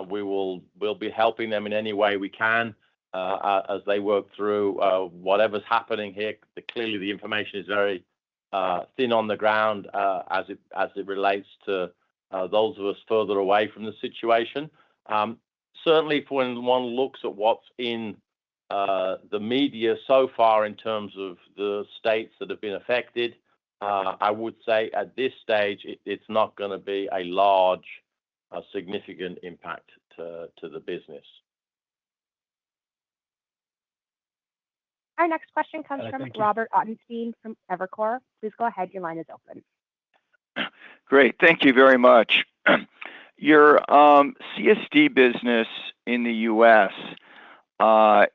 We'll be helping them in any way we can as they work through whatever's happening here. Clearly, the information is very thin on the ground as it relates to those of us further away from the situation. Certainly, when one looks at what's in the media so far in terms of the states that have been affected, I would say at this stage it's not going to be a large, significant impact to the business. Our next question comes from Robert Ottenstein from Evercore. Please go ahead. Your line is open. Great. Thank you very much. Your CSD business in the U.S.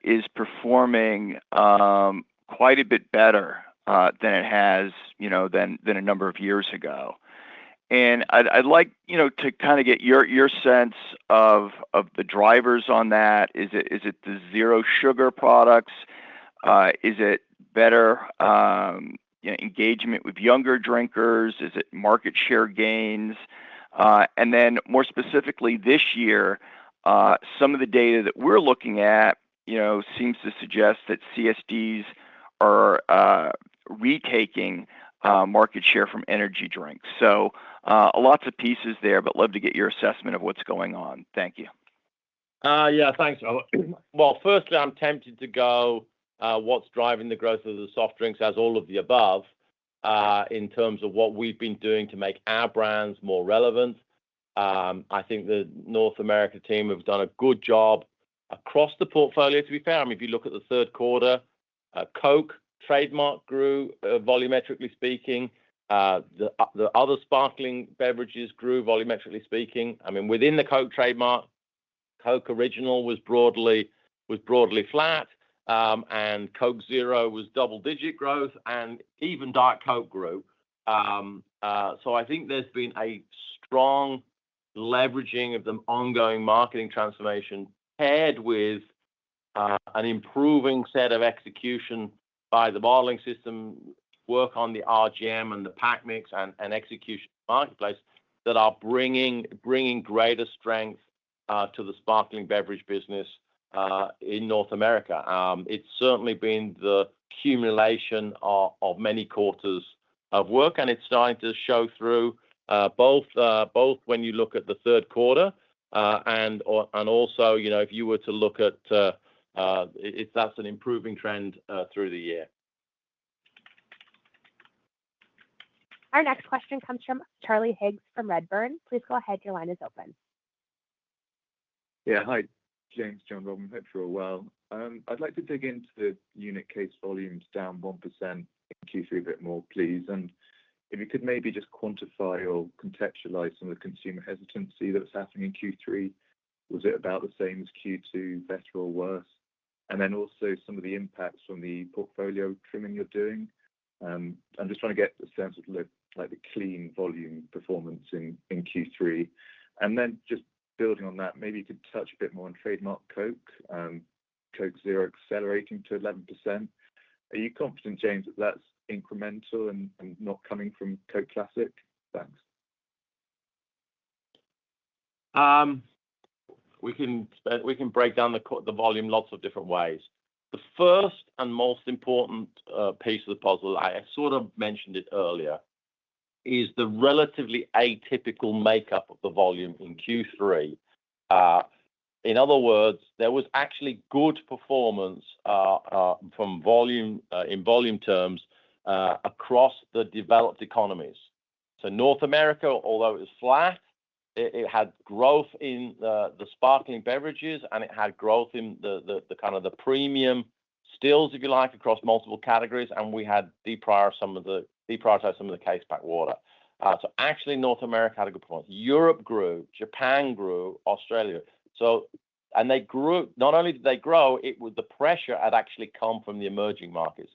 Is performing quite a bit better than it has, than a number of years ago. And I'd like, to kind of get your sense of the drivers on that. Is it the zero sugar products? Is it better engagement with younger drinkers? Is it market share gains? And then more specifically this year, some of the data that we're looking at, seems to suggest that CSDs are retaking market share from energy drinks. So lots of pieces there, but love to get your assessment of what's going on. Thank you. Yeah, thanks, Robert. Well, firstly, I'm tempted to go what's driving the growth of the soft drinks as all of the above in terms of what we've been doing to make our brands more relevant. I think the North America team have done a good job across the portfolio, to be fair. I mean, if you look at the third quarter, Coke trademark grew volumetrically speaking. The other sparkling beverages grew volumetrically speaking. I mean, within the Coke trademark, Coke Original was broadly flat, and Coke Zero was double-digit growth, and even Diet Coke grew. So I think there's been a strong leveraging of the ongoing marketing transformation paired with an improving set of execution by the bottling system, work on the RGM and the pack mix and execution marketplace that are bringing greater strength to the sparkling beverage business in North America. It's certainly been the accumulation of many quarters of work, and it's starting to show through both when you look at the third quarter and also, if you were to look at that's an improving trend through the year. Our next question comes from Charlie Higgs from Redburn. Please go ahead. Your line is open. Yeah, hi, James, John, Robin. Hope you're all well. I'd like to dig into the unit case volumes down 1% in Q3 a bit more, please. And if you could maybe just quantify or contextualize some of the consumer hesitancy that was happening in Q3. Was it about the same as Q2, better or worse? And then also some of the impacts from the portfolio trimming you're doing. I'm just trying to get a sense of the clean volume performance in Q3. And then just building on that, maybe you could touch a bit more on trademark Coke, Coke Zero accelerating to 11%. Are you confident, James, that that's incremental and not coming from Coke Classic? Thanks. We can break down the volume lots of different ways. The first and most important piece of the puzzle, I sort of mentioned it earlier, is the relatively atypical makeup of the volume in Q3. In other words, there was actually good performance from volume in volume terms across the developed economies. So North America, although it was flat, it had growth in the sparkling beverages, and it had growth in the kind of the premium stills, if you like, across multiple categories. And we had deprioritized some of the case pack water. So actually, North America had a good performance. Europe grew, Japan grew, Australia. And they grew. Not only did they grow, it was the pressure had actually come from the emerging markets,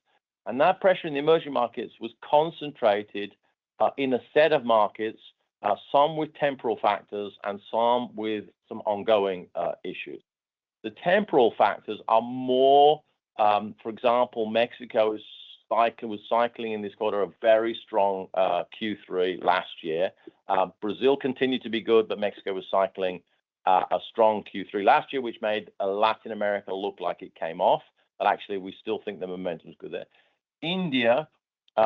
and that pressure in the emerging markets was concentrated in a set of markets, some with temporal factors and some with some ongoing issues. The temporal factors are more, for example, Mexico was cycling in this quarter a very strong Q3 last year. Brazil continued to be good, but Mexico was cycling a strong Q3 last year, which made Latin America look like it came off. But actually, we still think the momentum is good there. India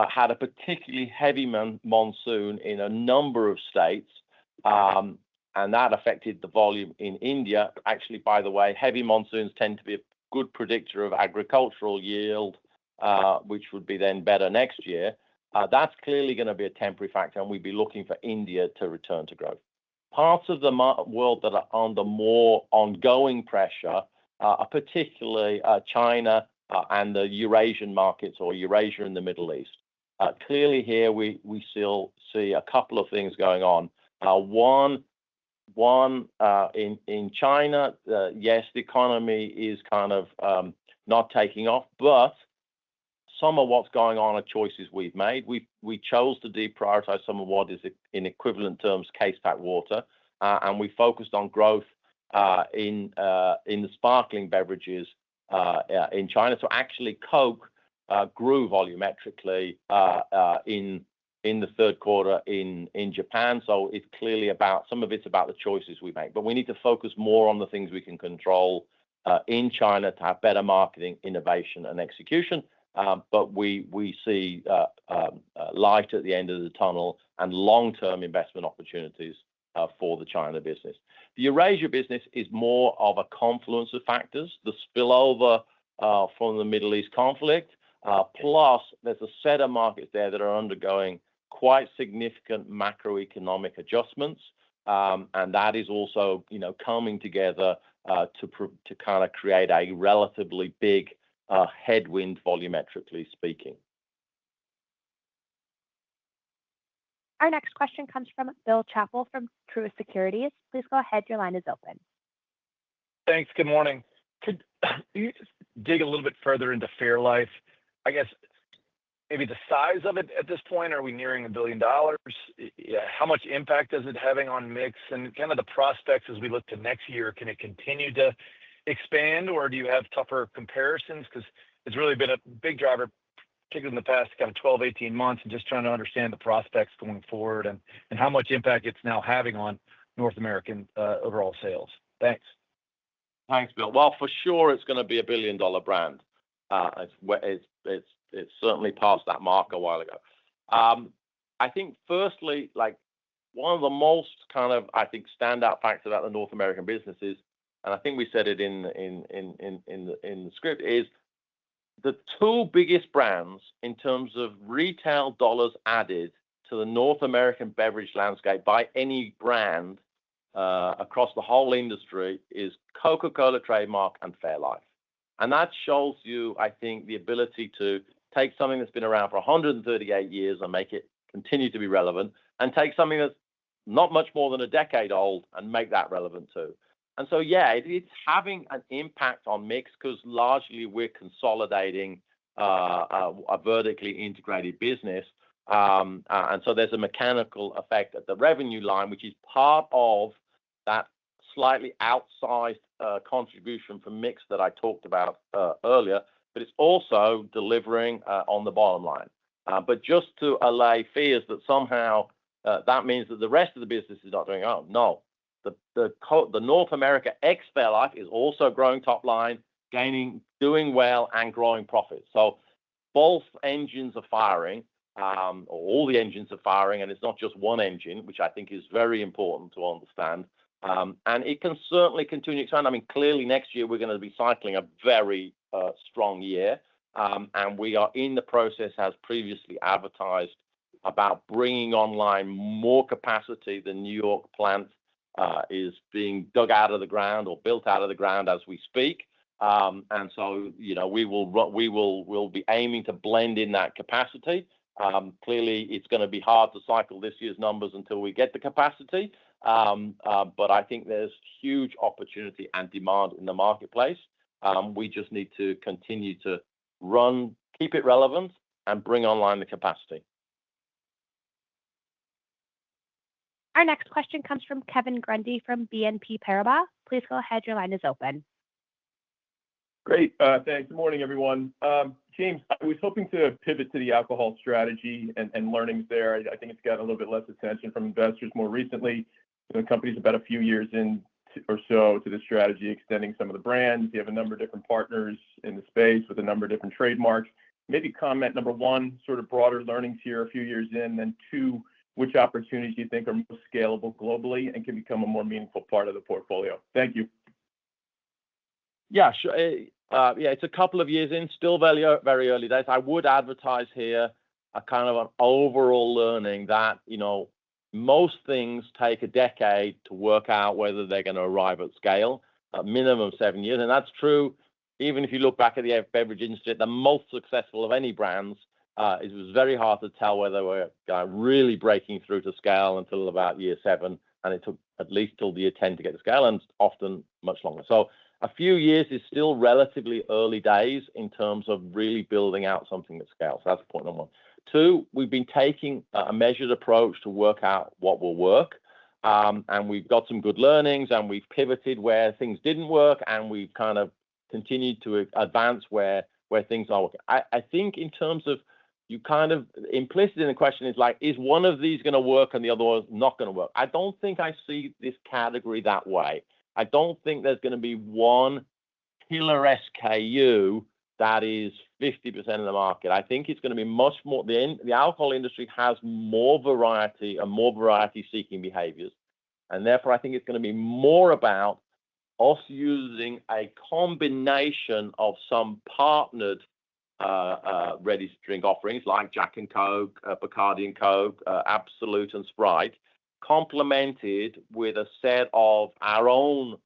had a particularly heavy monsoon in a number of states, and that affected the volume in India. Actually, by the way, heavy monsoons tend to be a good predictor of agricultural yield, which would be then better next year. That's clearly going to be a temporary factor, and we'd be looking for India to return to growth. Parts of the world that are under more ongoing pressure are particularly China and the Eurasian markets, or Eurasia in the Middle East. Clearly here, we still see a couple of things going on. One in China, yes, the economy is kind of not taking off, but some of what's going on are choices we've made. We chose to deprioritize some of what is, in equivalent terms, case pack water, and we focused on growth in the sparkling beverages in China. So actually, Coke grew volumetrically in the third quarter in Japan. So it's clearly about some of it's about the choices we make, but we need to focus more on the things we can control in China to have better marketing, innovation, and execution. But we see light at the end of the tunnel and long-term investment opportunities for the China business. The Eurasia business is more of a confluence of factors, the spillover from the Middle East conflict, plus there's a set of markets there that are undergoing quite significant macroeconomic adjustments, and that is also, coming together to kind of create a relatively big headwind, volumetrically speaking. Our next question comes from Bill Chappell from Truist Securities. Please go ahead. Your line is open. Thanks. Good morning. Could you just dig a little bit further into Fairlife? I guess maybe the size of it at this point. Are we nearing $1 billion? How much impact is it having on mix and kind of the prospects as we look to next year? Can it continue to expand, or do you have tougher comparisons? Because it's really been a big driver, particularly in the past kind of 12, 18 months, and just trying to understand the prospects going forward and how much impact it's now having on North American overall sales. Thanks. Thanks, Bill. Well, for sure, it's going to be a $1 billion brand. It's certainly passed that mark a while ago. I think, firstly, one of the most kind of, standout facts about the North American business is, and I think we said it in the script, is the two biggest brands in terms of retail dollars added to the North American beverage landscape by any brand across the whole industry is Coca-Cola trademark and Fairlife. And that shows you, I think, the ability to take something that's been around for 138 years and make it continue to be relevant, and take something that's not much more than a decade old and make that relevant too. And so, yeah, it's having an impact on mix because largely we're consolidating a vertically integrated business. And so there's a mechanical effect at the revenue line, which is part of that slightly outsized contribution from mix that I talked about earlier, but it's also delivering on the bottom line. But just to allay fears that somehow that means that the rest of the business is not doing well, no. The North America ex Fairlife is also growing top line, doing well, and growing profits. So both engines are firing, or all the engines are firing, and it's not just one engine, which I think is very important to understand. And it can certainly continue to expand. I mean, clearly next year we're going to be cycling a very strong year, and we are in the process, as previously advertised, about bringing online more capacity. The New York plant is being dug out of the ground or built out of the ground as we speak. And so, we'll be aiming to blend in that capacity Clearly, it's going to be hard to cycle this year's numbers until we get the capacity. But I think there's huge opportunity and demand in the marketplace. We just need to continue to run, keep it relevant, and bring online the capacity. Our next question comes from Kevin Grundy from BNP Paribas. Please go ahead. Your line is open. Great. Thanks. Good morning, everyone. James, I was hoping to pivot to the alcohol strategy and learnings there. I think it's gotten a little bit less attention from investors more recently. The company's about a few years in or so to the strategy, extending some of the brands. You have a number of different partners in the space with a number of different trademarks. Maybe comment, number one, sort of broader learnings here a few years in, then two, which opportunities you think are most scalable globally and can become a more meaningful part of the portfolio. Thank you. Yeah, sure. It's a couple of years in, still very, very early days. I would advertise here a kind of an overall learning that, most things take a decade to work out whether they're going to arrive at scale, a minimum 7 years. And that's true. Even if you look back at the beverage industry, the most successful of any brands, it was very hard to tell whether we're really breaking through to scale until about year 7. And it took at least till year 10 to get to scale, and often much longer. So a few years is still relatively early days in terms of really building out something that scales. So that's point number one. Two, we've been taking a measured approach to work out what will work. And we've got some good learnings, and we've pivoted where things didn't work, and we've kind of continued to advance where things are working. I think in terms of, you kind of implicit in the question is like, is one of these going to work and the other one's not going to work? I don't think I see this category that way. I don't think there's going to be one killer SKU that is 50% of the market. I think it's going to be much more. The alcohol industry has more variety and more variety-seeking behaviors. And therefore, I think it's going to be more about us using a combination of some partnered ready-to-drink offerings like Jack and Coke, Bacardi and Coke, Absolut and Sprite, complemented with a set of our own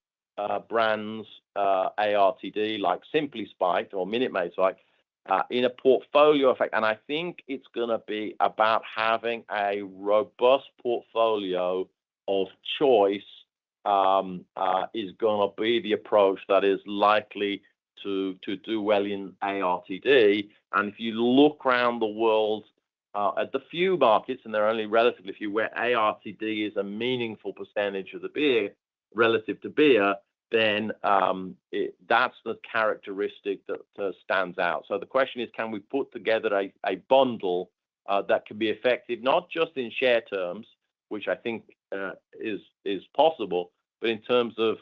brands, ARTD, like Simply Spiked or Minute Maid Spiked, in a portfolio effect. And I think it's going to be about having a robust portfolio of choice is going to be the approach that is likely to do well in ARTD. And if you look around the world at the few markets, and there are only relatively few, where ARTD is a meaningful percentage of the beer relative to beer, then that's the characteristic that stands out. So the question is, can we put together a bundle that can be effective, not just in share terms, which I think is possible, but in terms of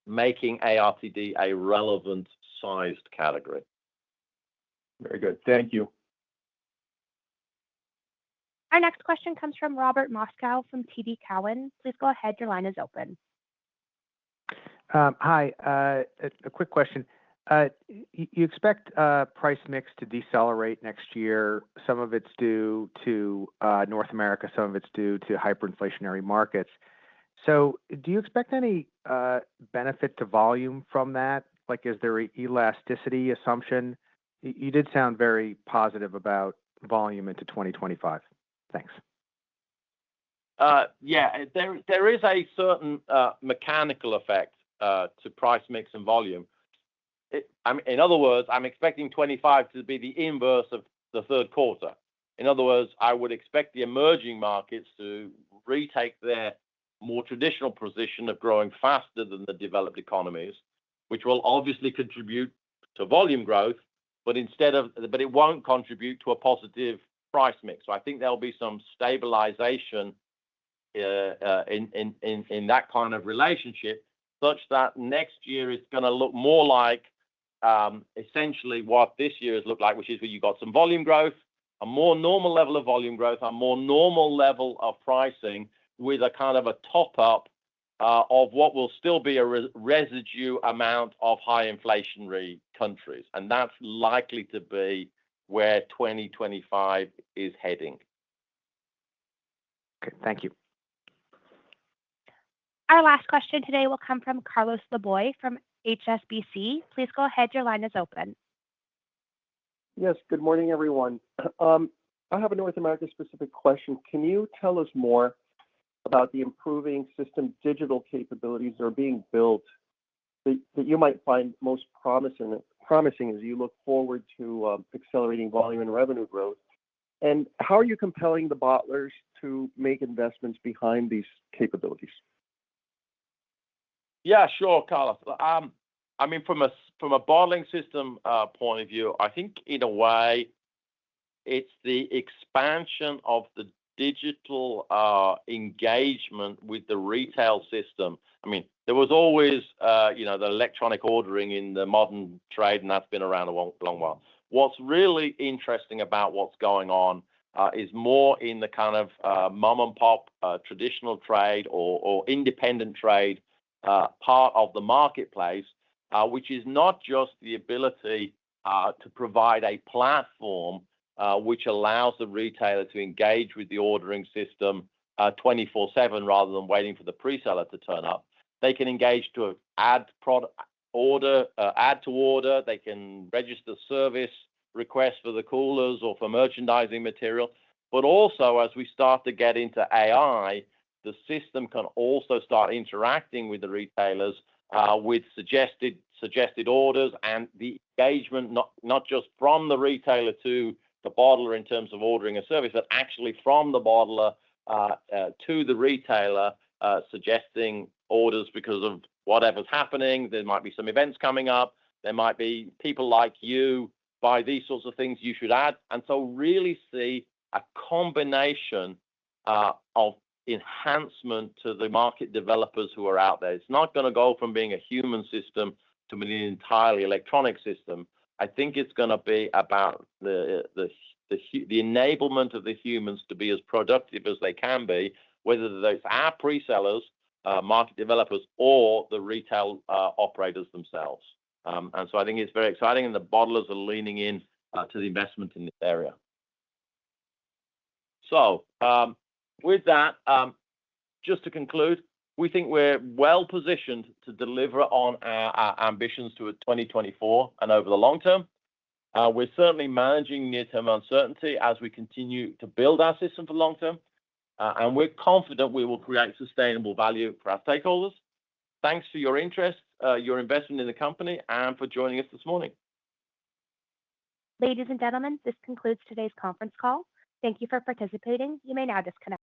making ARTD a relevant sized category. Very good. Thank you. Our next question comes from Robert Moskow from TD Cowen. Please go ahead. Your line is open. Hi. A quick question. You expect price mix to decelerate next year. Some of it's due to North America. Some of it's due to hyperinflationary markets. So do you expect any benefit to volume from that? Like, is there an elasticity assumption? You did sound very positive about volume into 2025. Thanks. Yeah, there is a certain mechanical effect to price mix and volume. In other words, I'm expecting 25 to be the inverse of the third quarter. In other words, I would expect the emerging markets to retake their more traditional position of growing faster than the developed economies, which will obviously contribute to volume growth, but it won't contribute to a positive price mix. So I think there'll be some stabilization in that kind of relationship, such that next year is going to look more like essentially what this year has looked like, which is where you got some volume growth, a more normal level of volume growth, a more normal level of pricing, with a kind of a top up of what will still be a residue amount of high inflationary countries. And that's likely to be where 2025 is heading. Okay, thank you. Our last question today will come from Carlos Laboy from HSBC. Please go ahead. Your line is open. Yes, good morning, everyone. I have a North America specific question. Can you tell us more about the improving system digital capabilities that are being built that you might find most promising as you look forward to accelerating volume and revenue growth? And how are you compelling the bottlers to make investments behind these capabilities? Yeah, sure, Carlos. I mean, from a bottling system point of view, I think in a way it's the expansion of the digital engagement with the retail system. I mean, there was always, the electronic ordering in the modern trade, and that's been around a long while. What's really interesting about what's going on is more in the kind of mom and pop traditional trade or independent trade part of the marketplace, which is not just the ability to provide a platform which allows the retailer to engage with the ordering system 24/7 rather than waiting for the pre-seller to turn up. They can engage to add to order. They can register service requests for the coolers or for merchandising material. But also, as we start to get into AI, the system can also start interacting with the retailers with suggested orders and the engagement, not just from the retailer to the bottler in terms of ordering a service, but actually from the bottler to the retailer suggesting orders because of whatever's happening. There might be some events coming up. There might be people like you buy these sorts of things you should add. And so really see a combination of enhancement to the market developers who are out there. It's not going to go from being a human system to an entirely electronic system. I think it's going to be about the enablement of the humans to be as productive as they can be, whether it's our pre-sellers, market developers, or the retail operators themselves. And so I think it's very exciting, and the bottlers are leaning in to the investment in this area. So with that, just to conclude, we think we're well positioned to deliver on our ambitions to 2024 and over the long term. We're certainly managing near-term uncertainty as we continue to build our system for long term. And we're confident we will create sustainable value for our stakeholders. Thanks for your interest, your investment in the company, and for joining us this morning. Ladies and gentlemen, this concludes today's conference call. Thank you for participating. You may now disconnect.